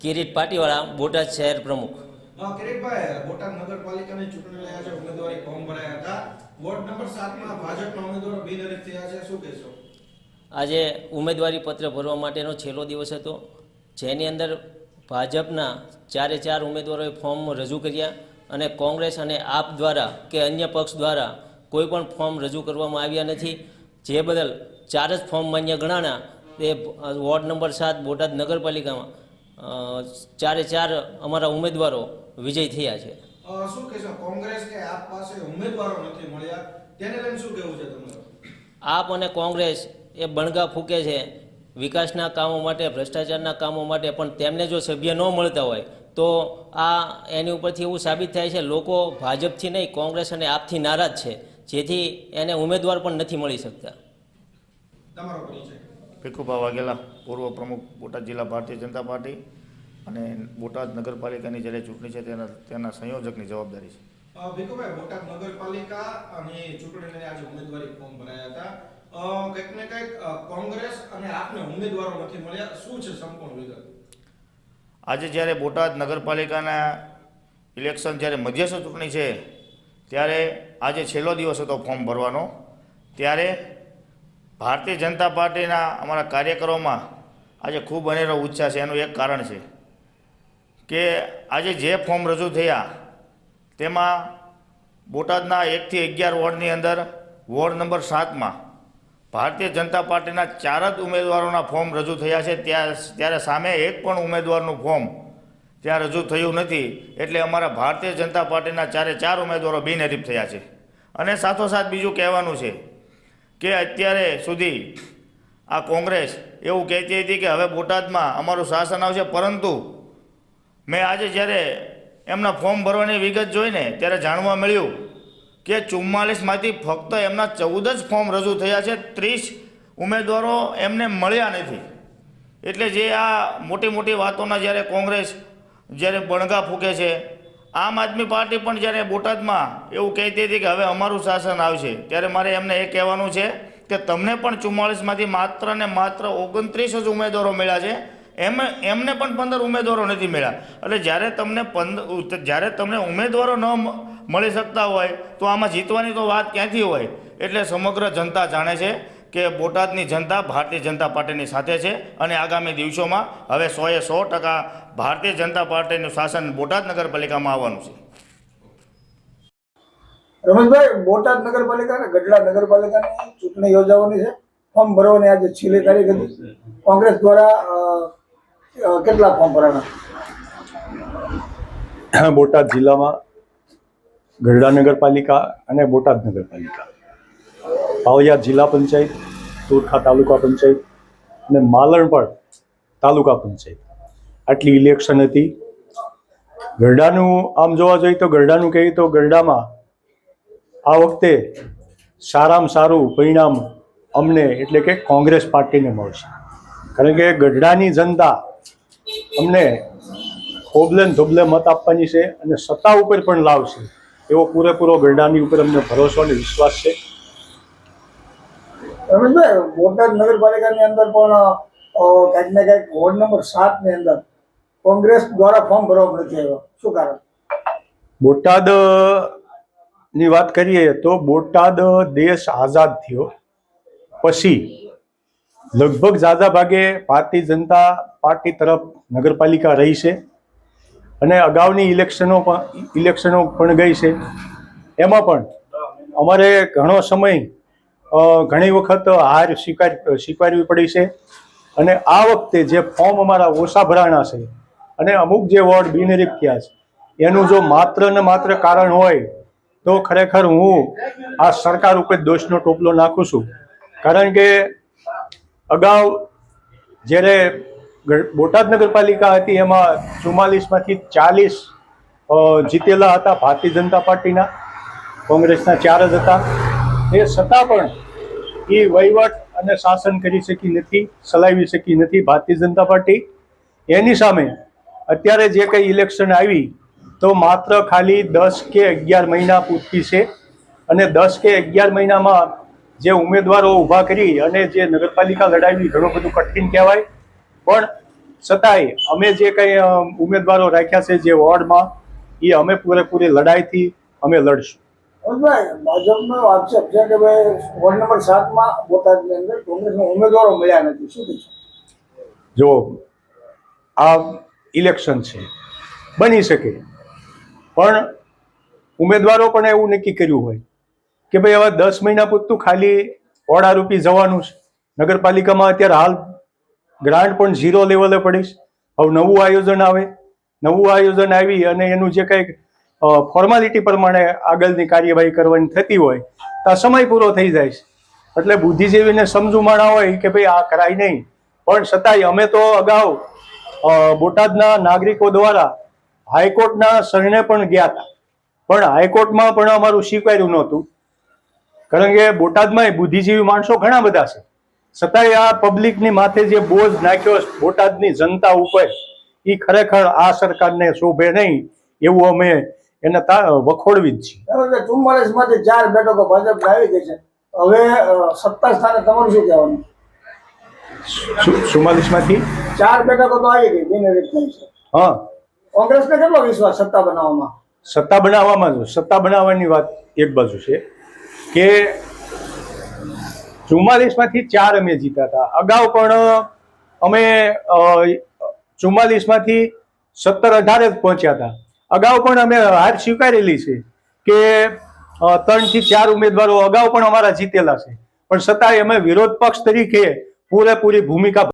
કિરીટ પાટીવાળા, બોટાદ શહેર પ્રમુખ. કિરીટભાઈ, બોટાદ નગરપાલિકાની ચૂંટણી લઈ આજે ઉમેદવારી ફોર્મ ભરાયા હતા. વોર્ડ નંબર 7 માં ભાજપના ઉમેદવારો બિનહરીફ થયા છે, શું કહેશો? આજે ઉમેદવારી પત્ર ભરવા માટેનો છેલ્લો દિવસ હતો, જેની અંદર ભાજપના 4 ઉમેદવારોએ ફોર્મ રજૂ કર્યા અને કોંગ્રેસ અને આપ દ્વારા કે અન્ય પક્ષ દ્વારા કોઈ પણ ફોર્મ રજૂ કરવામાં આવ્યા નથી, જે બદલ 4 જ ફોર્મ માન્ય ગણાણા. તે વોર્ડ નંબર 7 બોટાદ નગરપાલિકામાં 4 અમારા ઉમેદવારો વિજય થયા છે. શું કહેશો? કોંગ્રેસ કે આપ પાસે ઉમેદવારો નથી મળ્યા, તેને લઈને શું કહેવું છે તમારું? આપ અને કોંગ્રેસ એ બણગા ફૂંકે છે વિકાસના કામો માટે, ભ્રષ્ટાચારના કામો માટે, પણ તેમને જો સભ્ય ન મળતા હોય તો એની ઉપરથી એવું સાબિત થાય છે લોકો ભાજપથી નહીં, કોંગ્રેસ અને આપથી નારાજ છે, જેથી એને ઉમેદવાર પણ નથી મળી શકતા. તમારો પરિચય? ભીખુભા વાઘેલા, પૂર્વ પ્રમુખ બોટાદ જિલ્લા ભારતીય જનતા પાર્ટી, અને બોટાદ નગરપાલિકાની જ્યારે ચૂંટણી છે તેના સંયોજકની જવાબદારી છે. ભીખુભાઈ, બોટાદ નગરપાલિકા અને ચૂંટણીને આજે ઉમેદવારી ફોર્મ ભરાયા હતા. કંઈક ને કંઈક કોંગ્રેસ અને આપને ઉમેદવારો નથી મળ્યા, શું છે સંપૂર્ણ વિગત? આજે જ્યારે બોટાદ નગરપાલિકાના ઇલેક્શન જ્યારે મધ્યસ્થ ચૂંટણી છે ત્યારે આજે છેલ્લો દિવસ હતો ફોર્મ ભરવાનો, ત્યારે ભારતીય જનતા પાર્ટીના અમારા કાર્યકરોમાં આજે ખૂબ અનેરો ઉત્સાહ છે. એનું એક કારણ છે કે આજે જે ફોર્મ રજૂ થયા તેમાં બોટાદના 1 થી 11 વોર્ડની અંદર વોર્ડ નંબર 7માં ભારતીય જનતા પાર્ટીના 4 જ ઉમેદવારોના ફોર્મ રજૂ થયા છે. ત્યારે સામે એક પણ ઉમેદવારનું ફોર્મ ત્યાં રજૂ થયું નથી. એટલે અમારા ભારતીય જનતા પાર્ટીના 4 ઉમેદવારો બિનહરીફ થયા છે. અને સાથોસાથ બીજું કહેવાનું છે કે અત્યારે સુધી આ કોંગ્રેસ એવું કહેતી હતી કે હવે બોટાદમાં અમારું શાસન આવશે, પરંતુ મેં આજે જ્યારે એમના ફોર્મ ભરવાની વિગત જોઈને ત્યારે જાણવા મળ્યું કે 44માંથી ફક્ત એમના 14 જ ફોર્મ રજૂ થયા છે, 30 ઉમેદવારો એમને મળ્યા નથી. એટલે જે આ મોટી મોટી વાતોના જ્યારે કોંગ્રેસ જ્યારે બણગા ફૂંકે છે, આમ આદમી પાર્ટી પણ જ્યારે બોટાદમાં એવું કહેતી હતી કે હવે અમારું શાસન આવશે, ત્યારે મારે એમને એ કહેવાનું છે કે તમને પણ 44માંથી માત્ર ને માત્ર 29 જ ઉમેદવારો મળ્યા છે, એમને પણ 15 ઉમેદવારો નથી મળ્યા. એટલે જ્યારે તમને ઉમેદવારો ન મળી શકતા હોય તો આમાં જીતવાની તો વાત ક્યાંથી હોય? એટલે સમગ્ર જનતા જાણે છે કે બોટાદની જનતા ભારતીય જનતા પાર્ટીની સાથે છે અને આગામી દિવસોમાં હવે 100% ભારતીય જનતા પાર્ટીનું શાસન બોટાદ નગરપાલિકામાં આવવાનું છે. રમેશભાઈ, બોટાદ નગરપાલિકા અને ગઢડા નગરપાલિકાની ચૂંટણી યોજાવાની છે. ફોર્મ ભરવાની આજે છેલ્લી તારીખ હતી. કોંગ્રેસ દ્વારા કેટલા ફોર્મ ભરાણા? બોટાદ જિલ્લામાં ગઢડા નગરપાલિકા અને બોટાદ નગરપાલિકા, પાવડિયા જિલ્લા પંચાયત, તુરખા તાલુકા પંચાયત અને માલણપડ તાલુકા પંચાયત, આટલી ઇલેક્શન હતી. ગઢડાનું આમ જોવા જોઈએ તો ગઢડાનું કહીએ તો ગઢડામાં આ વખતે સારામાં સારું પરિણામ અમને એટલે કે કોંગ્રેસ પાર્ટીને મળશે. કારણ કે ગઢડાની જનતા અમને ખોબલે ધોબલે મત આપવાની છે અને સત્તા ઉપર પણ લાવશે એવો પૂરેપૂરો ગઢડાની ઉપર અમને ભરોસો અને વિશ્વાસ છે. રમેશભાઈ, બોટાદ નગરપાલિકાની અંદર પણ કંઈક ને કંઈક વોર્ડ નંબર 7 ની અંદર કોંગ્રેસ દ્વારા ફોર્મ ભરવામાં નથી આવ્યા, શું કારણ? બોટાદની વાત કરીએ તો બોટાદ દેશ આઝાદ થયો પછી લગભગ ઝાઝા ભાગે ભારતીય જનતા પાર્ટી તરફ નગરપાલિકા રહી છે અને અગાઉની ઇલેક્શનો પણ ગઈ છે. એમાં પણ અમારે ઘણો સમય ઘણી વખત હાર સ્વીકારવી પડી છે. અને આ વખતે જે ફોર્મ અમારા ઓછા ભરાણા છે અને અમુક જે વોર્ડ બિનહરીફ થયા છે, એનું જો માત્ર ને માત્ર કારણ હોય તો ખરેખર હું આ સરકાર ઉપર દોષનો ટોપલો નાખું છું. કારણ કે અગાઉ જ્યારે બોટાદ નગરપાલિકા હતી એમાં 44માંથી 40 જીતેલા હતા ભારતીય જનતા પાર્ટીના, કોંગ્રેસના 4 જ હતા. એ છતાં પણ એ વહીવટ અને શાસન કરી શકી નથી, ચલાવી શકી નથી ભારતીય જનતા પાર્ટી. એની સામે અત્યારે જે કંઈ ઇલેક્શન આવી તો માત્ર ખાલી 10 કે 11 મહિના પૂરતી છે અને 10 કે 11 મહિનામાં જે ઉમેદવારો ઊભા કરી અને જે નગરપાલિકા લડાવી ઘણું બધું કઠિન કહેવાય. પણ છતાંય અમે જે કંઈ ઉમેદવારો રાખ્યા છે જે વોર્ડમાં એ અમે પૂરેપૂરી લડાઈથી અમે લડશું. ભાઈ ભાજપનો આક્ષેપ છે કે ભાઈ વોર્ડ નંબર 7માં બોટાદની અંદર કોંગ્રેસના ઉમેદવારો મળ્યા નથી, શું કહેશો? જો આ ઇલેક્શન છે, બની શકે, પણ ઉમેદવારો પણ એવું નક્કી કર્યું હોય કે ભાઈ હવે 10 મહિના પૂરતું ખાલી ઓળારૂપી જવાનું છે. નગરપાલિકામાં અત્યારે હાલ ગ્રાન્ટ પણ 0 લેવલે પડીશ. હવે નવું આયોજન આવે, નવું આયોજન આવી અને એનું જે કંઈક ફોર્માલિટી પ્રમાણે આગળની કાર્યવાહી કરવાની થતી હોય તો આ સમય પૂરો થઈ જાય છે. એટલે બુદ્ધિજીવીને સમજુ માણા હોય કે ભાઈ આ કરાય નહીં, પણ છતાંય અમે તો અગાઉ બોટાદના નાગરિકો દ્વારા હાઈકોર્ટના શરણે પણ ગયા હતા, પણ હાઈકોર્ટમાં પણ અમારું સ્વીકાર્યું નહોતું. કારણ કે બોટાદમાં બુદ્ધિજીવી માણસો ઘણા બધા છે, છતાંય આ પબ્લિકની માથે જે બોજ નાખ્યો બોટાદની જનતા ઉપર એ ખરેખર આ સરકારને શોભે નહીં, એવું અમે એને વખોડવી જ છીએ. 44 માંથી 4 બેઠકો ભાજપ આવી ગઈ છે. હવે સત્તા સ્થાને તમારું શું કહેવાનું? 44 માંથી 4 બેઠકો તો આવી ગઈ, બિનહરીફ થઈ છે. હા, કોંગ્રેસને કેટલો વિશ્વાસ સત્તા બનાવવામાં? સત્તા બનાવવામાં સત્તા બનાવવાની વાત એક બાજુ છે કે 44 માંથી 4 અમે જીતા હતા. અગાઉ પણ અમે 44 માંથી 17-18 જ પહોંચ્યા હતા. અગાઉ પણ અમે હાર સ્વીકારેલી છે કે 3 થી 4 ઉમેદવારો અગાઉ પણ અમારા જીતેલા છે, પણ છતાંય અમે વિરોધ પક્ષ તરીકે પૂરેપૂરી ભૂમિકા